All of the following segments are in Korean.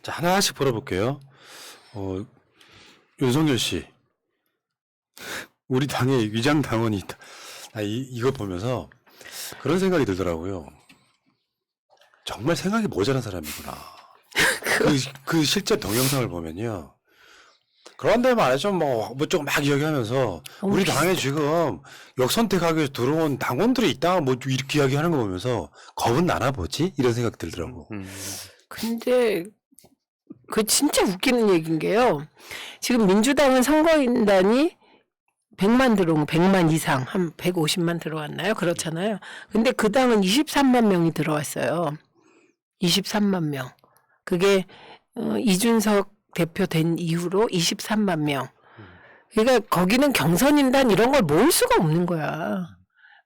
자, 하나씩 풀어볼게요. 윤석열 씨, 우리 당에 위장 당원이 있다. 이거 보면서 그런 생각이 들더라고요. 정말 생각이 모자란 사람이구나. 그 실제 동영상을 보면요. 그런데 말이죠. 뭐 조금 막 이야기하면서 우리 당에 지금 역선택하기 위해서 들어온 당원들이 있다. 뭐 이렇게 이야기하는 거 보면서 겁은 나나 보지? 이런 생각 들더라고. 근데 그 진짜 웃기는 얘기인 게요. 지금 민주당은 선거인단이 100만 들어온 100만 이상 한 150만 들어왔나요? 그렇잖아요. 근데 그 당은 23만 명이 들어왔어요. 23만 명. 그게 이준석 대표 된 이후로 23만 명. 그러니까 거기는 경선인단 이런 걸 모을 수가 없는 거야.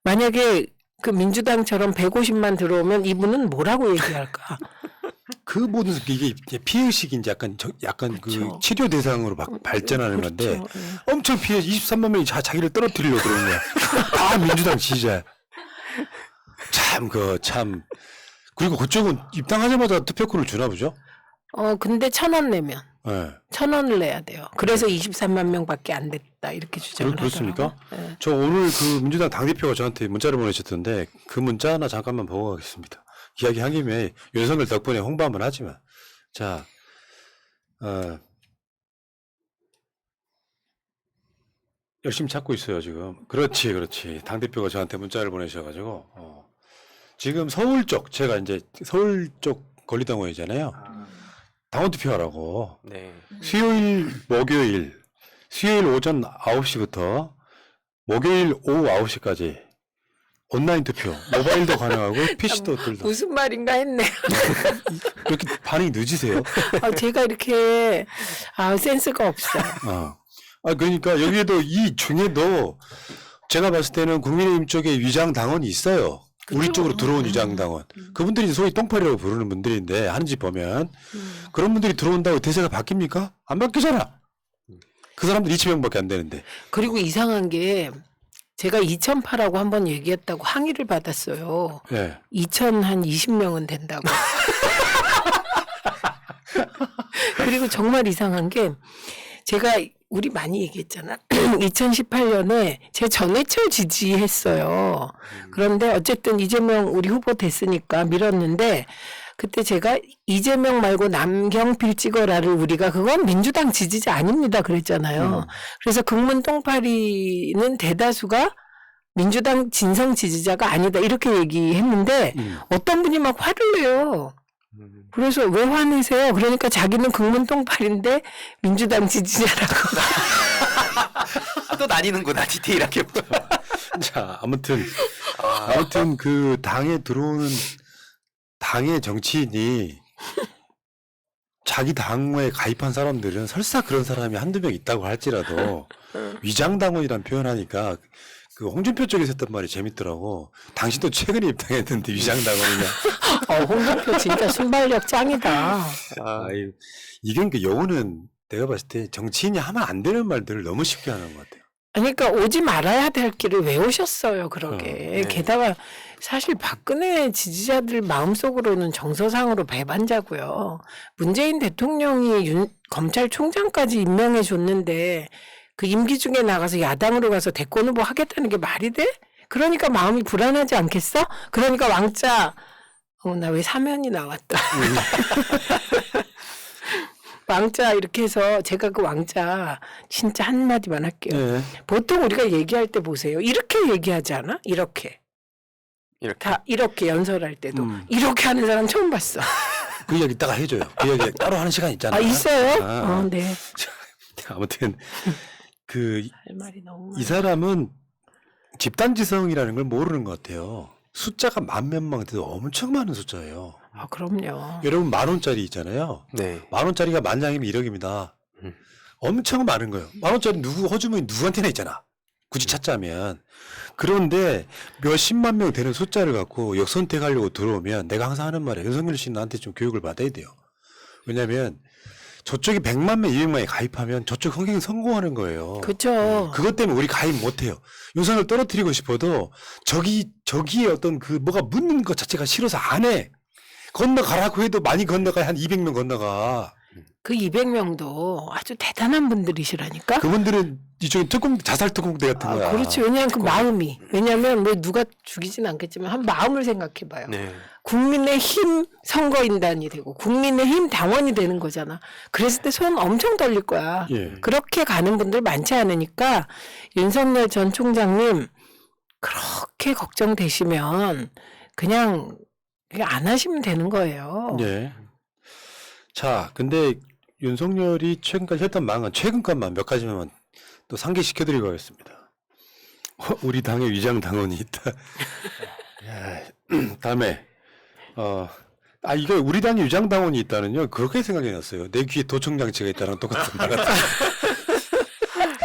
만약에 그 민주당처럼 150만 들어오면 이분은 뭐라고 얘기할까? 그 모든 이게 피해의식인지 약간 그쵸. 그 치료 대상으로 막 발전하는 건데 그렇죠. 엄청 피해 23만 명이 자기를 떨어뜨리려고 그러는 거야. 다 민주당 지지자. 참. 그리고 그쪽은 입당하자마자 투표권을 주나 보죠? 근데 1,000원 내면. 네. 1,000원을 내야 돼요. 그래서 23만 명밖에 안 됐다 이렇게 주장을 그렇습니까? 하더라고요. 네. 저 오늘 그 민주당 당대표가 저한테 문자를 보내셨던데 그 문자 하나 잠깐만 보고 가겠습니다. 이야기한 김에 윤석열 덕분에 홍보 한번 하지만 자 열심히 찾고 있어요 지금. 그렇지. 당대표가 저한테 문자를 보내셔가지고 지금 서울 쪽 제가 이제 서울 쪽 권리당원이잖아요. 당원 투표하라고. 네. 수요일, 목요일, 수요일 오전 9시부터 목요일 오후 9시까지 온라인 투표, 모바일도 가능하고 PC도 들다. 무슨 말인가 했네. 이렇게 반응이 늦으세요? 제가 이렇게 센스가 없어요. 그러니까 여기에도 이 중에도 제가 봤을 때는 국민의힘 쪽에 위장 당원이 있어요. 우리 쪽으로 들어온 위장 당원. 그분들이 소위 똥파리라고 부르는 분들인데 하는지 보면 그런 분들이 들어온다고 대세가 바뀝니까? 안 바뀌잖아. 그 사람들 2,000명밖에 안 되는데. 그리고 이상한 게 제가 2,008하고 한번 얘기했다고 항의를 받았어요. 네. 2,020명은 된다고. 그리고 정말 이상한 게 제가 우리 많이 얘기했잖아. 2018년에 제 전해철 지지했어요. 그런데 어쨌든 이재명 우리 후보 됐으니까 밀었는데 그때 제가 이재명 말고 남경필 찍어라를 우리가 그건 민주당 지지자 아닙니다 그랬잖아요. 그래서 극문 똥파리는 대다수가 민주당 진성 지지자가 아니다 이렇게 얘기했는데 어떤 분이 막 화를 내요. 그래서 왜 화내세요? 그러니까 자기는 극문 똥파리인데 민주당 지지자라고. 또 나뉘는구나 디테일하게. 자, 아무튼 그 당에 들어오는 당의 정치인이 자기 당에 가입한 사람들은 설사 그런 사람이 한두 명 있다고 할지라도 위장당원이란 표현하니까 그 홍준표 쪽에서 했던 말이 재밌더라고. 당신도 최근에 입당했는데 위장당원이냐. 홍준표 진짜 순발력 짱이다. 이건 그 영어는 내가 봤을 때 정치인이 하면 안 되는 말들을 너무 쉽게 하는 것 같아요. 그러니까 오지 말아야 될 길을 왜 오셨어요, 그러게. 네. 게다가 사실 박근혜 지지자들 마음속으로는 정서상으로 배반자고요. 문재인 대통령이 검찰총장까지 임명해 줬는데 그 임기 중에 나가서 야당으로 가서 대권 후보 하겠다는 게 말이 돼? 그러니까 마음이 불안하지 않겠어? 그러니까 왕자, 나 왜 사면이 나왔다. 왕자 이렇게 해서 제가 그 왕자 진짜 한마디만 할게요. 네. 보통 우리가 얘기할 때 보세요. 이렇게 얘기하지 않아? 이렇게. 다 이렇게 연설할 때도 이렇게 하는 사람 처음 봤어. 그 이야기 이따가 해줘요. 그 이야기 따로 하는 시간 있잖아요. 있어요? 네. 아무튼 할 말이 너무 많아. 이 사람은 집단지성이라는 걸 모르는 것 같아요. 숫자가 만몇만 돼도 엄청 많은 숫자예요. 그럼요. 여러분 10,000원짜리 있잖아요. 네. 10,000원짜리가 만장이면 1억입니다. 엄청 많은 거예요. 10,000원짜리 허주머니 누구한테나 있잖아. 굳이 찾자면. 그런데 몇십만 명 되는 숫자를 갖고 역선택하려고 들어오면 내가 항상 하는 말이에요. 윤석열 씨는 나한테 좀 교육을 받아야 돼요. 왜냐하면 저쪽이 100만 명, 200만이 가입하면 저쪽 흥행이 성공하는 거예요. 그렇죠. 그것 때문에 우리 가입 못해요. 윤석열 떨어뜨리고 싶어도 저기에 어떤 그 뭐가 묻는 것 자체가 싫어서 안 해. 건너가라고 해도 많이 건너가 한 200명 건너가. 그 200명도 아주 대단한 분들이시라니까. 그분들은 이쪽에 자살 특공대 같은 거야. 그렇지. 왜냐하면 그 마음이. 왜냐하면 뭐 누가 죽이진 않겠지만 한 마음을 생각해봐요. 네. 국민의힘 선거인단이 되고 국민의힘 당원이 되는 거잖아. 그랬을 때 손 엄청 떨릴 거야. 예. 그렇게 가는 분들 많지 않으니까 윤석열 전 총장님 그렇게 걱정되시면 그냥 안 하시면 되는 거예요. 예. 자, 근데 윤석열이 최근까지 했던 망은 최근 것만 몇 가지만 또 상기시켜드리고 하겠습니다. 우리 당에 위장 당원이 있다. 야, 다음에 이거 우리 당에 위장 당원이 있다는요. 그렇게 생각이 났어요. 내 귀에 도청 장치가 있다는 똑같은 말 같은.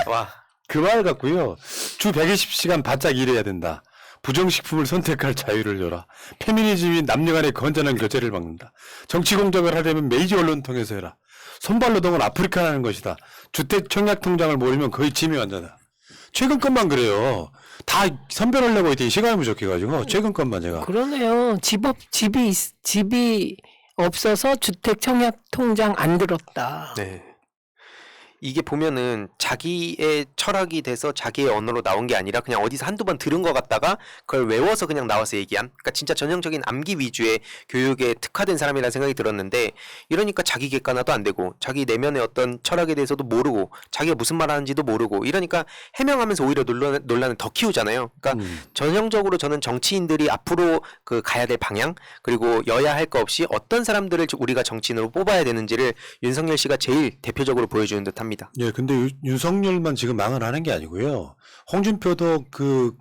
와. 그 말 같고요. 주 120시간 바짝 일해야 된다. 부정식품을 선택할 자유를 줘라. 페미니즘이 남녀 간의 건전한 교제를 막는다. 정치 공작을 하려면 메이저 언론 통해서 해라. 손발노동은 아프리카라는 것이다. 주택 청약 통장을 모르면 거의 짐이 완전하다. 최근 것만 그래요. 다 선별하려고 했더니 시간이 부족해가지고 최근 것만 제가. 그러네요. 집이 없어서 주택 청약 통장 안 들었다. 네. 이게 보면은 자기의 철학이 돼서 자기의 언어로 나온 게 아니라 그냥 어디서 한두 번 들은 것 같다가 그걸 외워서 그냥 나와서 얘기한, 그러니까 진짜 전형적인 암기 위주의 교육에 특화된 사람이라는 생각이 들었는데, 이러니까 자기 객관화도 안 되고 자기 내면의 어떤 철학에 대해서도 모르고 자기가 무슨 말 하는지도 모르고 이러니까 해명하면서 오히려 논란을 더 키우잖아요. 그러니까 전형적으로 저는 정치인들이 앞으로 그 가야 될 방향, 그리고 여야 할 거 없이 어떤 사람들을 우리가 정치인으로 뽑아야 되는지를 윤석열 씨가 제일 대표적으로 보여주는 듯합니다. 예, 근데 윤석열만 지금 망을 하는 게 아니고요. 홍준표도 그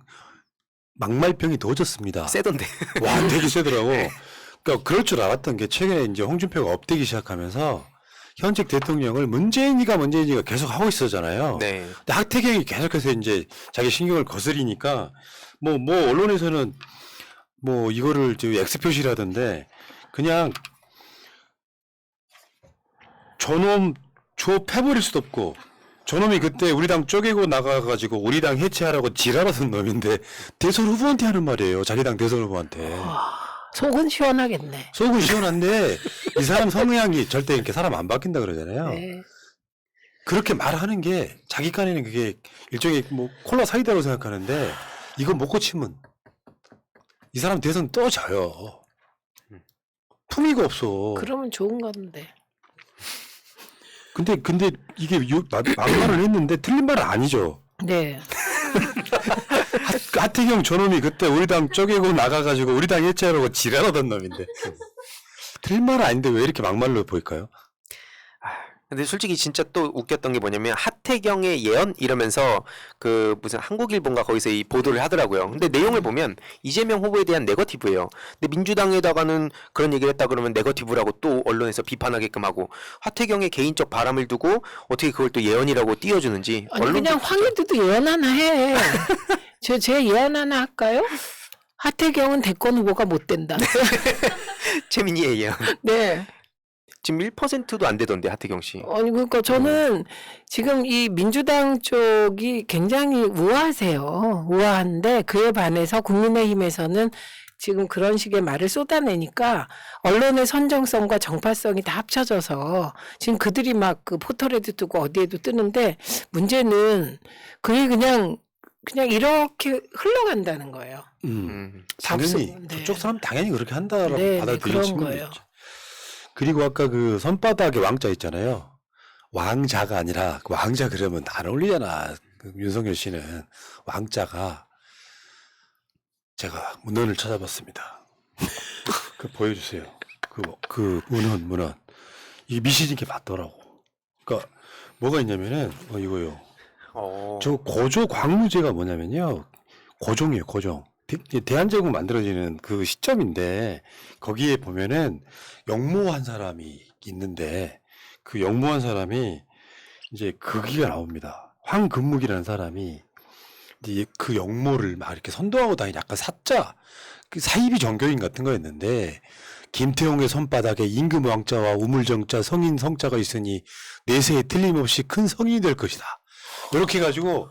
막말병이 도졌습니다. 세던데. 와, 되게 세더라고. 그러니까 그럴 줄 알았던 게 최근에 이제 홍준표가 업되기 시작하면서 현직 대통령을 문재인이가 계속 하고 있었잖아요. 네. 근데 하태경이 계속해서 이제 자기 신경을 거스리니까 뭐 언론에서는 뭐 이거를 X 표시라던데 그냥 저놈 패버릴 수도 없고 저놈이 그때 우리 당 쪼개고 나가가지고 우리 당 해체하라고 지랄하던 놈인데 대선 후보한테 하는 말이에요. 자기 당 대선 후보한테. 속은 시원하겠네. 속은 시원한데 이 사람 성향이 절대 이렇게 사람 안 바뀐다 그러잖아요. 네. 그렇게 말하는 게 자기 깐에는 그게 일종의 뭐 콜라 사이다로 생각하는데 이거 못 고치면 이 사람 대선 또 져요. 품위가 없어. 그러면 좋은 건데. 근데 이게 막말을 했는데 틀린 말은 아니죠. 네. 하태경 저놈이 그때 우리 당 쪼개고 나가가지고 우리 당 해체하라고 지랄하던 놈인데 틀린 말은 아닌데 왜 이렇게 막말로 보일까요? 근데 솔직히 진짜 또 웃겼던 게 뭐냐면 하태경의 예언 이러면서 그 무슨 한국일보인가 거기서 이 보도를 하더라고요. 근데 내용을 보면 이재명 후보에 대한 네거티브예요. 근데 민주당에다가는 그런 얘기를 했다 그러면 네거티브라고 또 언론에서 비판하게끔 하고, 하태경의 개인적 바람을 두고 어떻게 그걸 또 예언이라고 띄워주는지. 아니 그냥 황희도도 예언 하나 해. 제 예언 하나 할까요? 하태경은 대권 후보가 못 된다. 최민희의 예언. 네. 지금 1%도 안 되던데 하태경 씨. 아니 그러니까 저는 지금 이 민주당 쪽이 굉장히 우아하세요. 우아한데 그에 반해서 국민의힘에서는 지금 그런 식의 말을 쏟아내니까 언론의 선정성과 정파성이 다 합쳐져서 지금 그들이 막 그 포털에도 뜨고 어디에도 뜨는데, 문제는 그게 그냥 이렇게 흘러간다는 거예요. 당연히 네. 그쪽 사람 당연히 그렇게 한다라고 네, 받아들일 그런 친구도 거예요. 있죠. 그리고 아까 그 손바닥에 왕자 있잖아요. 왕자가 아니라 그 왕자 그러면 안 어울리잖아. 그 윤석열 씨는 왕자가 제가 문헌을 찾아봤습니다. 그 보여주세요. 그 문헌 이게 미시진게 맞더라고. 그러니까 뭐가 있냐면은 이거요. 저 고조 광무제가 뭐냐면요. 고종이에요. 고종. 대한제국 만들어지는 그 시점인데 거기에 보면은 영모한 사람이 있는데 그 영모한 사람이 이제 거기가 나옵니다. 황금묵이라는 사람이 이제 그 영모를 막 이렇게 선동하고 다니는 약간 사자, 그 사이비 종교인 같은 거였는데, 김태용의 손바닥에 임금 왕자와 우물정자 성인 성자가 있으니 내세에 틀림없이 큰 성인이 될 것이다. 이렇게 해가지고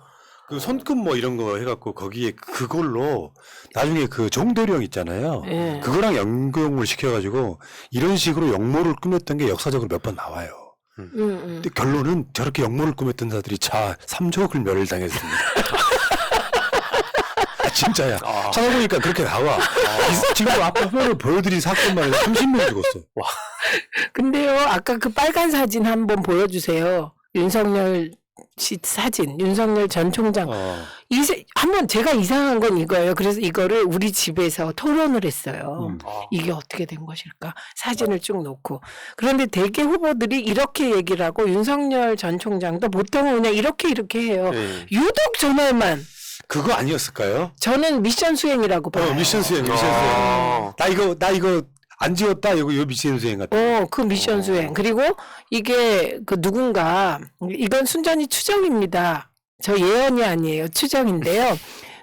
그 손금 뭐 이런 거 해갖고 거기에 그걸로 나중에 그 정도령 있잖아요. 예. 그거랑 연동을 시켜가지고 이런 식으로 역모를 꾸몄던 게 역사적으로 몇 번 나와요. 근데 결론은 저렇게 역모를 꾸몄던 자들이 3족을 멸을당했습니다. 아, 진짜야. 찾아보니까 그렇게 나와. 지금 아까 화면을 보여드린 사건만 해도 30명 죽었어. 근데요, 아까 그 빨간 사진 한번 보여주세요. 윤석열 씨 사진, 윤석열 전 총장. 한번 제가 이상한 건 이거예요. 그래서 이거를 우리 집에서 토론을 했어요. 이게 어떻게 된 것일까? 사진을 쭉 놓고. 그런데 대개 후보들이 이렇게 얘기를 하고 윤석열 전 총장도 보통은 그냥 이렇게 해요. 네. 유독 저 말만. 그거 아니었을까요? 저는 미션 수행이라고 봐요. 미션 수행. 아. 나 이거 안 지웠다. 이거 미션 수행 같아. 그 미션 수행. 그리고 이게 그 누군가, 이건 순전히 추정입니다. 저 예언이 아니에요. 추정인데요.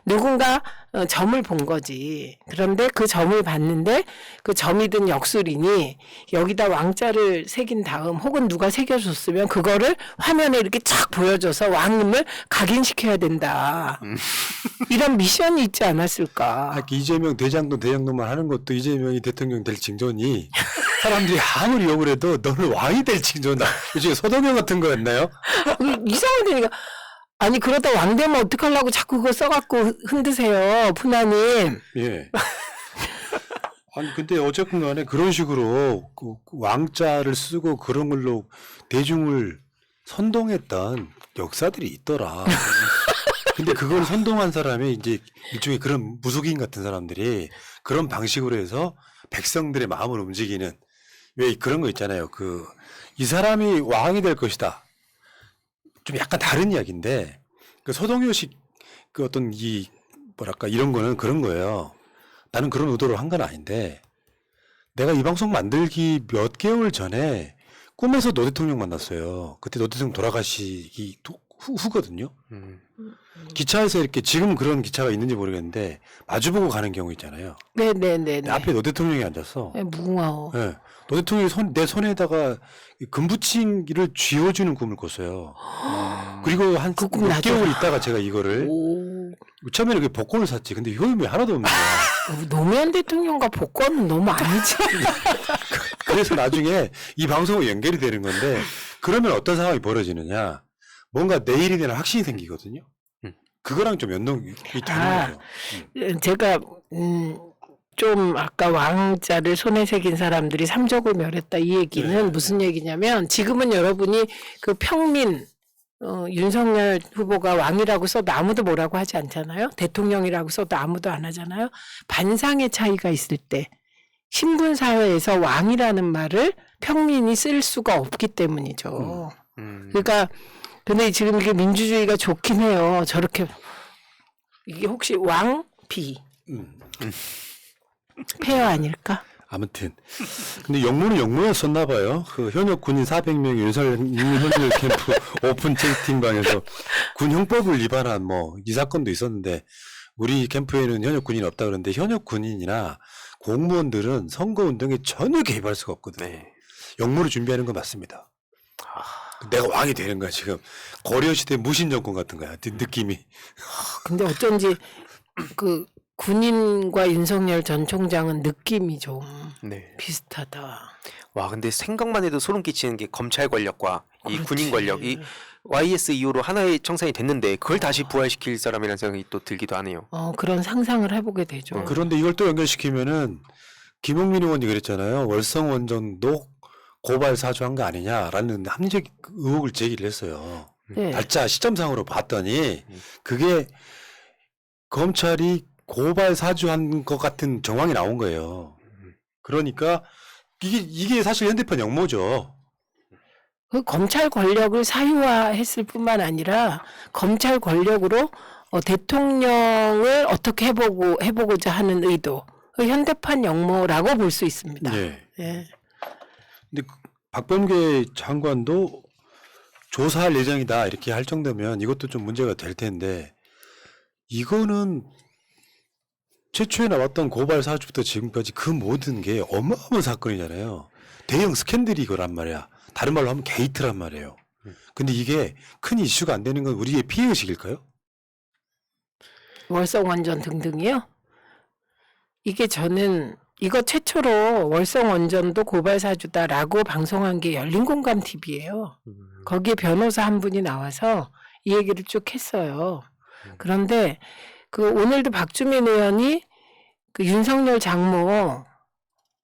누군가 점을 본 거지. 그런데 그 점을 봤는데 그 점이 든 역술인이 여기다 왕자를 새긴 다음 혹은 누가 새겨줬으면 그거를 화면에 이렇게 쫙 보여줘서 왕님을 각인시켜야 된다. 이런 미션이 있지 않았을까. 이재명 대장동만 하는 것도 이재명이 대통령 될 징조니 사람들이 아무리 욕을 해도 너는 왕이 될 징조다. 요즘에 서동영 같은 거였나요? 이상하다니까. 아니 그러다 왕 되면 어떡하려고 자꾸 그거 써갖고 흔드세요, 푸나님. 예. 아니 근데 어쨌든 간에 그런 식으로 그 왕자를 쓰고 그런 걸로 대중을 선동했던 역사들이 있더라. 근데 그걸 선동한 사람이 이제 일종의 그런 무속인 같은 사람들이 그런 방식으로 해서 백성들의 마음을 움직이는 왜 그런 거 있잖아요. 이 사람이 왕이 될 것이다. 좀 약간 다른 이야기인데 그 서동요식 그 어떤 뭐랄까 이런 거는 그런 거예요. 나는 그런 의도로 한 건 아닌데 내가 이 방송 만들기 몇 개월 전에 꿈에서 노 대통령 만났어요. 그때 노 대통령 돌아가시기 후거든요. 기차에서 이렇게 지금 그런 기차가 있는지 모르겠는데 마주보고 가는 경우 있잖아요. 네네네. 앞에 노 대통령이 앉았어. 무궁화호. 네. 노 대통령이 내 손에다가 금붙이기를 쥐어주는 꿈을 꿨어요. 그리고 한 그 꿈 6개월 있다가 제가 이거를 오. 처음에는 그 복권을 샀지. 근데 효험이 하나도 없는 거야. 노무현 대통령과 복권은 너무 아니지. 그래서 나중에 이 방송으로 연결이 되는 건데 그러면 어떤 상황이 벌어지느냐. 뭔가 내일이 되는 확신이 생기거든요. 그거랑 좀 연동이 되는 거죠. 제가 좀 아까 왕자를 손에 새긴 사람들이 삼족을 멸했다 이 얘기는 네. 무슨 얘기냐면 지금은 여러분이 그 평민 윤석열 후보가 왕이라고 써도 아무도 뭐라고 하지 않잖아요. 대통령이라고 써도 아무도 안 하잖아요. 반상의 차이가 있을 때 신분 사회에서 왕이라는 말을 평민이 쓸 수가 없기 때문이죠. 그러니까 근데 지금 이게 민주주의가 좋긴 해요. 저렇게 이게 혹시 왕비 폐허 아닐까? 아무튼 근데 영모는 영모였었나 봐요. 그 현역 군인 400명 윤석열 캠프 오픈 채팅방에서 군 형법을 위반한 뭐 이 사건도 있었는데 우리 캠프에는 현역 군인이 없다 그러는데 현역 군인이나 공무원들은 선거 운동에 전혀 개입할 수가 없거든요. 네. 영모를 준비하는 건 맞습니다. 내가 왕이 되는 거야 지금. 고려시대 무신 정권 같은 거야 느낌이. 근데 어쩐지 그 군인과 윤석열 전 총장은 느낌이 좀 네. 비슷하다. 와, 근데 생각만 해도 소름 끼치는 게 검찰 권력과 이 그렇지. 군인 권력이 YS 이후로 하나의 청산이 됐는데 그걸 다시 부활시킬 사람이라는 생각이 또 들기도 하네요. 그런 상상을 해보게 되죠. 그런데 이걸 또 연결시키면은 김용민 의원이 그랬잖아요. 월성 원전도 고발 사주한 거 아니냐라는 합리적 의혹을 제기를 했어요. 네. 날짜 시점상으로 봤더니 그게 검찰이 고발 사주한 것 같은 정황이 나온 거예요. 그러니까 이게 사실 현대판 역모죠. 그 검찰 권력을 사유화했을 뿐만 아니라 검찰 권력으로 대통령을 어떻게 해보고자 하는 의도, 그 현대판 역모라고 볼 수 있습니다. 네. 예. 근데 박범계 장관도 조사할 예정이다 이렇게 할 정도면 이것도 좀 문제가 될 텐데 이거는 최초에 나왔던 고발 사주부터 지금까지 그 모든 게 어마어마한 사건이잖아요. 대형 스캔들이 이거란 말이야. 다른 말로 하면 게이트란 말이에요. 근데 이게 큰 이슈가 안 되는 건 우리의 피해의식일까요? 월성원전 등등이요. 이게 저는 이거 최초로 월성원전도 고발사주다라고 방송한 게 열린공감 TV예요. 거기에 변호사 한 분이 나와서 이 얘기를 쭉 했어요. 그런데 그 오늘도 박주민 의원이 그 윤석열 장모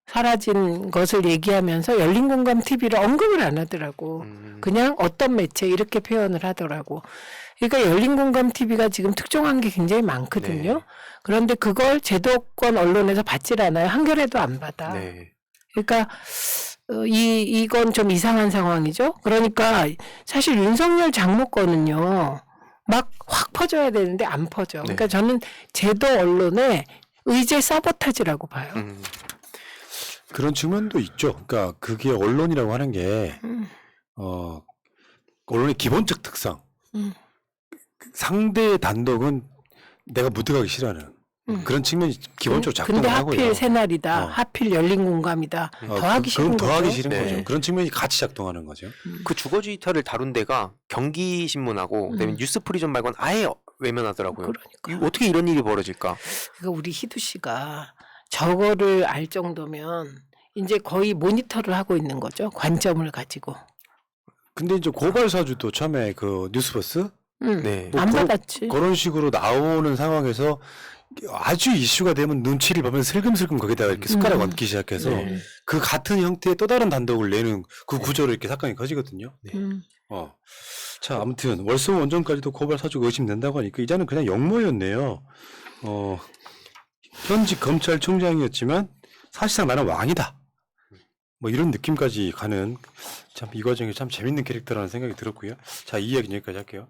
사라진 것을 얘기하면서 열린공감 TV를 언급을 안 하더라고. 그냥 어떤 매체 이렇게 표현을 하더라고. 그러니까 열린공감 TV가 지금 특종한 게 굉장히 많거든요. 네. 그런데 그걸 제도권 언론에서 받질 않아요. 한겨레도 안 받아. 네. 그러니까 이건 좀 이상한 상황이죠. 그러니까 사실 윤석열 장모 거는요. 막 확 퍼져야 되는데 안 퍼져. 그러니까 네. 저는 제도 언론의 의제 서보타지라고 봐요. 그런 측면도 있죠. 그러니까 그게 언론이라고 하는 게 언론의 기본적 특성. 상대의 단독은 내가 무드가기 싫어하는 그런 측면이 기본적으로 작동을 근데 하고요. 하필 새날이다. 어. 하필 열린공감이다. 더 하기 싫은 그럼 거죠. 더 하기 싫은 네. 거죠. 그런 측면이 같이 작동하는 거죠. 그 주거지휘타를 다룬 데가 경기신문하고 그다음에 뉴스프리즘 말고는 아예 외면하더라고요. 그러니까. 어떻게 이런 일이 벌어질까? 그러니까 우리 희두 씨가 저거를 알 정도면 이제 거의 모니터를 하고 있는 거죠. 관점을 가지고. 근데 이제 고발 사주도 처음에 그 뉴스버스 네. 뭐 안 그런- 받았지. 그런 식으로 나오는 상황에서 아주 이슈가 되면 눈치를 보면 슬금슬금 거기다가 이렇게 숟가락 얹기 시작해서 네. 그 같은 형태의 또 다른 단독을 내는 그 구조로 이렇게 사건이 커지거든요. 자, 아무튼 월성 원전까지도 고발 사주가 의심된다고 하니까 이자는 그냥 역모였네요. 현직 검찰총장이었지만 사실상 나는 왕이다. 뭐 이런 느낌까지 가는 참 이 과정이 참 재밌는 캐릭터라는 생각이 들었고요. 자, 이 이야기는 여기까지 할게요.